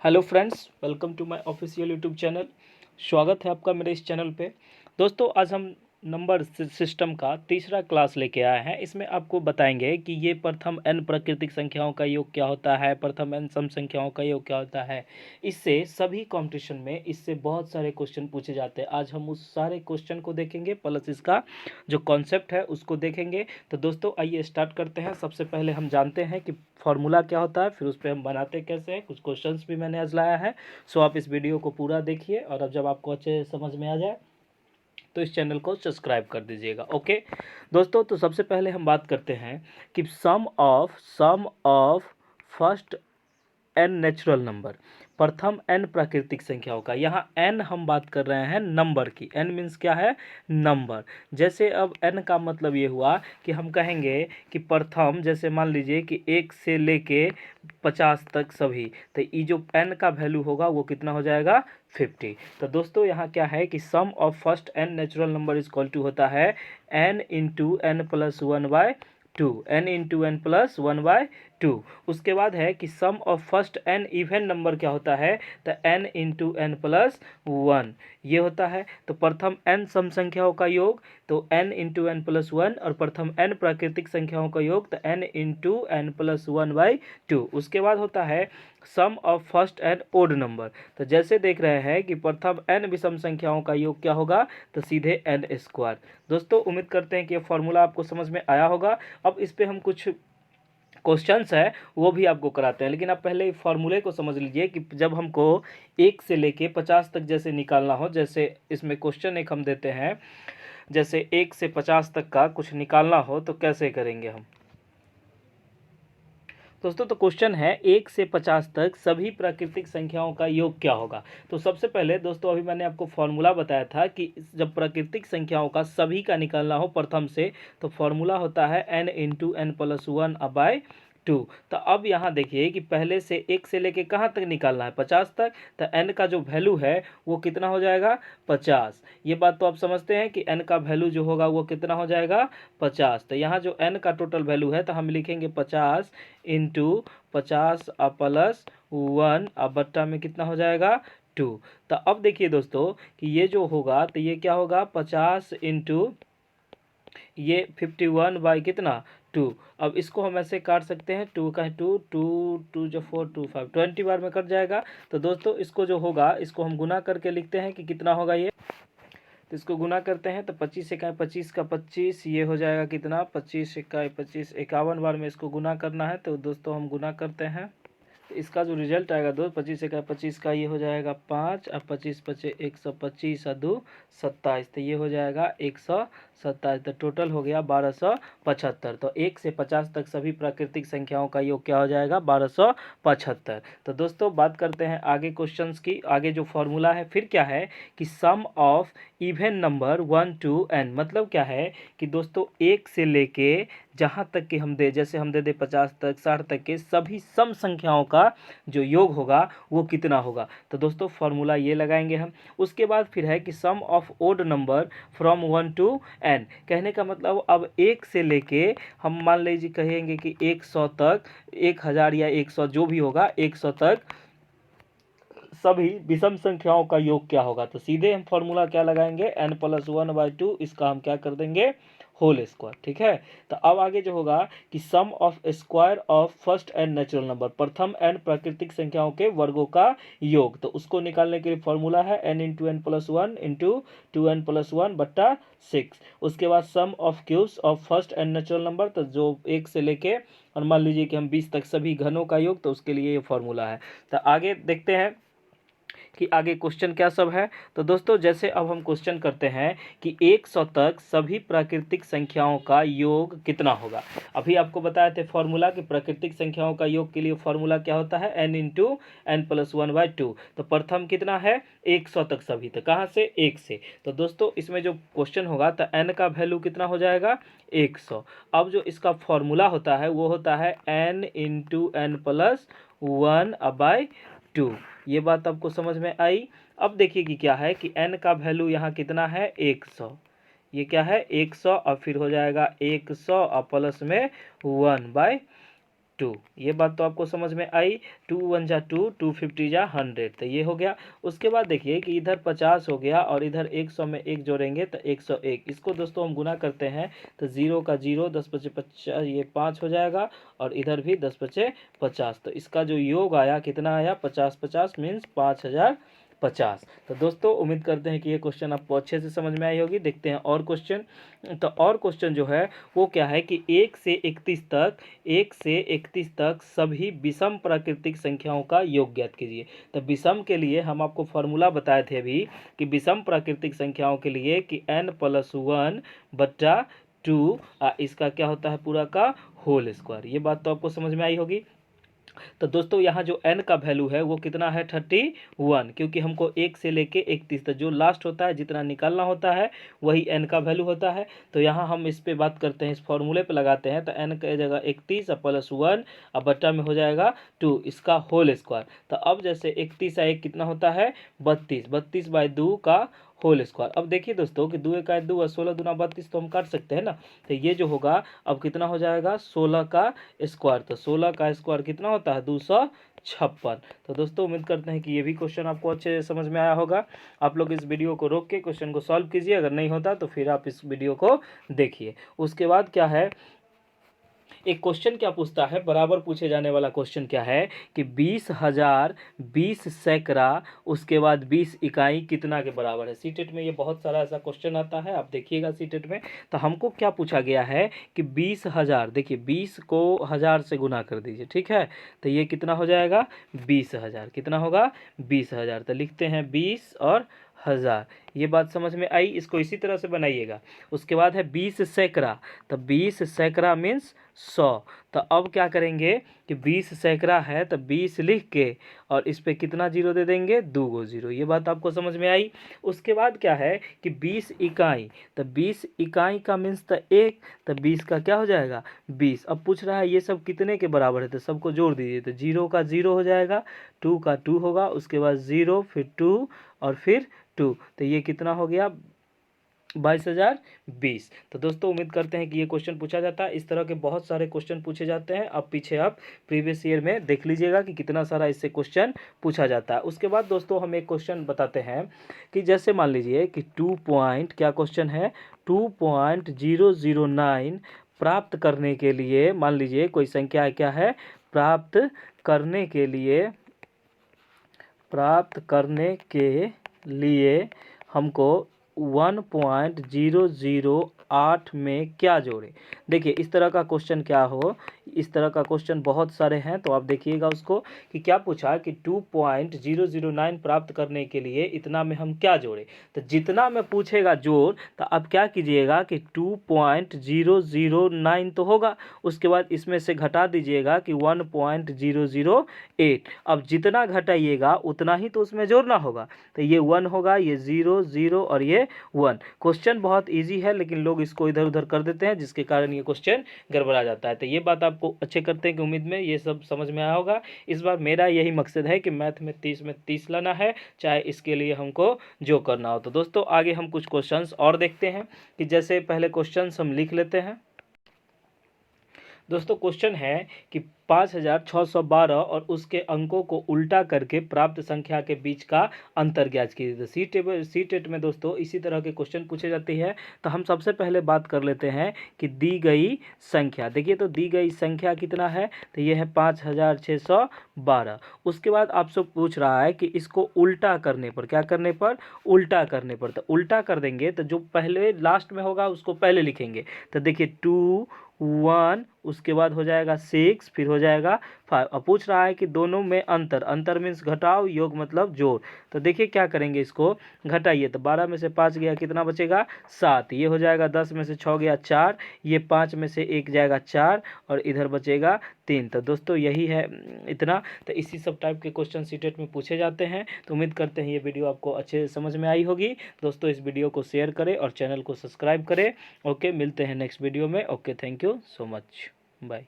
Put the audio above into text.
Hello friends, welcome to my official YouTube channel. स्वागत है आपका मेरे इस चैनल पे। दोस्तों, आज हम नंबर सिस्टम का तीसरा क्लास लेके आए हैं। इसमें आपको बताएंगे कि ये प्रथम n प्राकृतिक संख्याओं का योग क्या होता है, प्रथम n सम संख्याओं का योग क्या होता है। इससे सभी कंपटीशन में इससे बहुत सारे क्वेश्चन पूछे जाते हैं। आज हम उस सारे क्वेश्चन को देखेंगे, प्लस इसका जो कॉन्सेप्ट है उसको देखेंगे। तो दोस्तों आइए स्टार्ट करते हैं। सबसे पहले हम जानते हैं कि फार्मूला क्या होता है, फिर उस पर हम बनाते कैसे हैं। कुछ क्वेश्चंस भी मैंने आज लाया है। सो आप इस वीडियो को पूरा देखिए और अब जब आपको अच्छे समझ में आ जाए तो इस चैनल को सब्सक्राइब कर दीजिएगा। ओके दोस्तों, तो सबसे पहले हम बात करते हैं कि sum of first n natural number, प्रथम n प्राकृतिक संख्याओं का। यहाँ n हम बात कर रहे हैं नंबर की। n मीन्स क्या है? नंबर। जैसे अब n का मतलब ये हुआ कि हम कहेंगे कि प्रथम, जैसे मान लीजिए कि 1 से लेके 50 तक सभी, तो ये जो n का वैल्यू होगा वो कितना हो जाएगा? 50। तो दोस्तों यहाँ क्या है कि sum of first n natural number is equal to होता है n into n plus 1/2, n into n plus 1/2। उसके बाद है कि sum of first n even number क्या होता है? तो n इंटू n प्लस 1 ये होता है। तो प्रथम n सम संख्याओं का योग तो n इंटू n प्लस 1, और प्रथम n प्राकृतिक संख्याओं का योग तो n इंटू n प्लस 1/2। उसके बाद होता है sum of first n odd number. तो जैसे देख रहे हैं कि प्रथम n विषम संख्याओं का योग क्या होगा? तो सीधे n स्क्वायर। दोस्तों उम्मीद करते हैं कि ये फॉर्मूला आपको समझ में आया होगा। अब इस पे हम कुछ क्वेश्चंस है वो भी आपको कराते हैं, लेकिन आप पहले फॉर्मूले को समझ लीजिए कि जब हमको 1 से लेके 50 तक जैसे निकालना हो, जैसे इसमें क्वेश्चन एक हम देते हैं, जैसे 1 से 50 तक का कुछ निकालना हो तो कैसे करेंगे हम दोस्तों। तो क्वेश्चन है 1 से 50 तक सभी प्राकृतिक संख्याओं का योग क्या होगा। तो सबसे पहले दोस्तों अभी मैंने आपको फॉर्मूला बताया था कि जब प्राकृतिक संख्याओं का सभी का निकालना हो प्रथम से, तो फॉर्मूला होता है n इंटू n प्लस 1/2। तो अब यहाँ देखिए कि पहले से 1 से लेके कहाँ तक निकालना है? 50 तक। तो n का जो वैल्यू है वो कितना हो जाएगा? 50। ये बात तो आप समझते हैं कि n का वैल्यू जो होगा वो कितना हो जाएगा? 50। तो यहाँ जो n का टोटल वैल्यू है तो हम लिखेंगे 50 इंटू 50 प्लस 1 अब बट्टा में कितना हो जाएगा? 2। तो अब देखिए दोस्तों कि ये जो होगा तो ये क्या होगा? 50 इंटू ये 51 बाई कितना? 2। अब इसको हम ऐसे काट सकते हैं, 2 का 2 2 2 जो 4 2 5 20 बार में कट जाएगा। तो दोस्तों इसको जो होगा इसको हम गुना करके लिखते हैं कि कितना होगा ये। तो इसको गुना करते हैं तो 25 इकाई 25 का 25, ये हो जाएगा कितना? 25 इकाई 25 51 बार में इसको गुना करना है। तो दोस्तों हम गुना करते हैं तो इसका जो रिजल्ट आएगा 25 इकाई 25 का ये हो जाएगा 5, अब 25 पचे 125 और 2 27, तो ये हो जाएगा 127। तो टोटल हो गया 1275। तो 1 से 50 तक सभी प्राकृतिक संख्याओं का योग क्या हो जाएगा? 1275। तो दोस्तों बात करते हैं आगे क्वेश्चंस की। आगे जो फॉर्मूला है फिर क्या है कि sum of even number 1 to n, मतलब क्या है कि दोस्तों 1 से लेके जहाँ तक कि हम दे, जैसे हम दे 50 तक 60 तक के सभी सम संख्याओं का जो योग होगा वो कितना होगा। तो दोस्तों फॉर्मूला ये लगाएंगे हम। उसके बाद फिर है कि sum of odd number from 1 to n, कहने का मतलब अब 1 से लेके हम मान लीजिए कहेंगे कि 100 तक, 1000 या 100 जो भी होगा 100 तक सभी विषम संख्याओं का योग क्या होगा। तो सीधे हम फॉर्मूला क्या लगाएंगे? n प्लस 1/2, इसका हम क्या कर देंगे? Whole square. ठीक है। तो अब आगे जो होगा कि sum of square of first n natural number, प्रथम n प्राकृतिक संख्याओं के वर्गों का योग। तो उसको निकालने के लिए फॉर्मूला है n into n plus 1 into 2n plus 1 बट्टा 6। उसके बाद sum of cubes of first n natural number, तो जो 1 से लेके और मान लीजिए कि हम 20 तक सभी घनों का योग, तो उसके लिए ये फॉर्मूला है। तो आगे देखते हैं कि आगे क्वेश्चन क्या सब है। तो दोस्तों जैसे अब हम क्वेश्चन करते हैं कि 100 तक सभी प्राकृतिक संख्याओं का योग कितना होगा। अभी आपको बताए थे फॉर्मूला कि प्राकृतिक संख्याओं का योग के लिए फॉर्मूला क्या होता है? n into n plus 1/2। तो प्रथम कितना है? 100 तक सभी, तो कहाँ से? 1 से। तो दोस्तों इसमें जो क्वेश्चन होगा तो n का वैल्यू कितना हो जाएगा? 100। अब जो इसका फॉर्मूला होता है वो होता है n इंटू n प्लस 1/2। ये बात आपको समझ में आई। अब देखिए कि क्या है कि n का वैल्यू यहाँ कितना है? 100। ये क्या है? 100 और फिर हो जाएगा 100 और प्लस में 1/2। 2। ये बात तो आपको समझ में आई। 2 1 जा 2, 2 50 जा 100, तो ये हो गया। उसके बाद देखिए कि इधर 50 हो गया और इधर 100 में 1 जोड़ेंगे तो 101। इसको दोस्तों हम गुना करते हैं तो 0 का 0, 10 पचे 50, ये 5 हो जाएगा और इधर भी 10 पचे 50। तो इसका जो योग आया कितना आया, 50 50 मीन्स 5050। तो दोस्तों उम्मीद करते हैं कि ये क्वेश्चन आपको अच्छे से समझ में आई होगी। देखते हैं और क्वेश्चन। तो और क्वेश्चन जो है वो क्या है कि 1 से 31 तक सभी विषम प्राकृतिक संख्याओं का योग ज्ञात कीजिए। तो विषम के लिए हम आपको फॉर्मूला बताए थे अभी कि विषम प्राकृतिक संख्याओं के लिए कि n+1/2 इसका क्या होता है पूरा का होल स्क्वायर। ये बात तो आपको समझ में आई होगी। तो दोस्तों यहाँ जो n का वैल्यू है वो कितना है 31, क्योंकि हमको 1 से लेके 31 तक जो लास्ट होता है जितना निकालना होता है वही n का वैल्यू होता है। तो यहाँ हम इस पे बात करते हैं, इस फॉर्मूले पे लगाते हैं। तो n की जगह 31 +1 अब बट्टा में हो जाएगा 2, इसका होल स्क्वायर। तो अब जैसे 31 या 1 कितना होता है 32, 32/2 का होल स्क्वायर। अब देखिए दोस्तों कि 2 1 2 16 दूना 32 तो हम काट सकते हैं ना। तो ये जो होगा अब कितना हो जाएगा 16 का स्क्वायर। तो 16 का स्क्वायर कितना होता है 256। तो दोस्तों उम्मीद करते हैं कि ये भी क्वेश्चन आपको अच्छे से समझ में आया होगा। आप लोग इस वीडियो को रोक के क्वेश्चन को सॉल्व कीजिए, अगर नहीं होता तो फिर आप इस वीडियो को देखिए। उसके बाद क्या है, एक क्वेश्चन क्या पूछता है, बराबर पूछे जाने वाला क्वेश्चन क्या है कि 20,000 20 सैकड़ा उसके बाद 20 इकाई कितना के बराबर है। सीटेट में ये बहुत सारा ऐसा क्वेश्चन आता है, आप देखिएगा सीटेट में। तो हमको क्या पूछा गया है कि 20,000, देखिए 20 को 1000 से गुना कर दीजिए, ठीक है। तो ये कितना हो जाएगा 20,000, कितना होगा 20,000। तो लिखते हैं 20 और 1000। ये बात समझ में आई, इसको इसी तरह से बनाइएगा। उसके बाद है 20 सैकड़ा, तो 20 सैकड़ा मीन्स 100। तो अब क्या करेंगे कि 20 सैकड़ा है तो 20 लिख के और इस पे कितना जीरो दे देंगे 2 गो जीरो। ये बात आपको समझ में आई। उसके बाद क्या है कि 20 इकाई, तो 20 इकाई का मीन्स तो 1, तो 20 का क्या हो जाएगा 20। अब पूछ रहा है ये सब कितने के बराबर है, तो सबको जोड़ दीजिए। तो 0 का 0 हो जाएगा, 2 का 2 होगा, उसके बाद 0 फिर 2 और फिर 2। तो ये कितना हो गया 22,020। तो दोस्तों उम्मीद करते हैं कि ये क्वेश्चन पूछा जाता है। इस तरह के बहुत सारे क्वेश्चन पूछे जाते हैं। अब पीछे आप प्रीवियस ईयर में देख लीजिएगा कि कितना सारा इससे क्वेश्चन पूछा जाता है। उसके बाद दोस्तों हम एक क्वेश्चन बताते हैं कि जैसे मान लीजिए कि 2 पॉइंट, क्या क्वेश्चन है 2.009 प्राप्त करने के लिए, मान लीजिए कोई संख्या क्या है, प्राप्त करने के लिए हमको 1.008 में क्या जोड़े। देखिए इस तरह का क्वेश्चन क्या हो, इस तरह का क्वेश्चन बहुत सारे हैं। तो आप देखिएगा उसको कि क्या पूछा कि 2.009 प्राप्त करने के लिए इतना में हम क्या जोड़े। तो जितना में पूछेगा जोड़, तो आप क्या कीजिएगा कि 2.009 तो होगा, उसके बाद इसमें से घटा दीजिएगा कि 1.008। अब जितना घटाइएगा उतना ही तो उसमें जोड़ना होगा। तो ये 1 होगा, ये 0 0 और ये 1। क्वेश्चन बहुत इजी है लेकिन लोग इसको इधर उधर कर देते हैं, जिसके कारण ये क्वेश्चन गड़बड़ा जाता है। तो ये बात आपको अच्छे करते हैं कि उम्मीद में ये सब समझ में आया होगा। इस बार मेरा यही मकसद है कि मैथ में 30 लाना है, चाहे इसके लिए हमको जो करना हो। तो दोस्तों आगे हम कुछ क्वेश्चंस और देखते हैं कि जैसे पहले क्वेश्चंस हम लिख लेते हैं। दोस्तों क्वेश्चन है कि 5612 और उसके अंकों को उल्टा करके प्राप्त संख्या के बीच का अंतर ज्ञात कीजिए। तो सी टेट में दोस्तों इसी तरह के क्वेश्चन पूछे जाते हैं। तो हम सबसे पहले बात कर लेते हैं कि दी गई संख्या, देखिए तो दी गई संख्या कितना है, तो ये है 5612। उसके बाद आपसे पूछ रहा है कि इसको उल्टा करने पर, क्या करने पर, उल्टा करने पर। तो उल्टा कर देंगे तो जो पहले लास्ट में होगा उसको पहले लिखेंगे। तो देखिए 2 1, उसके बाद हो जाएगा 6, फिर हो जाएगा 5। अब पूछ रहा है कि दोनों में अंतर, अंतर मीन्स घटाव, योग मतलब जोड़। तो देखिए क्या करेंगे, इसको घटाइए। तो 12 में से 5 गया, कितना बचेगा 7, ये हो जाएगा। 10 में से 6 गया 4, ये 5 में से 1 जाएगा 4 और इधर बचेगा 3। तो दोस्तों यही है इतना। तो इसी सब टाइप के क्वेश्चन सीटेट में पूछे जाते हैं। तो उम्मीद करते हैं ये वीडियो आपको अच्छे से समझ में आई होगी। दोस्तों इस वीडियो को शेयर करें और चैनल को सब्सक्राइब करें। ओके, मिलते हैं नेक्स्ट वीडियो में। Okay, thank you so much, bye.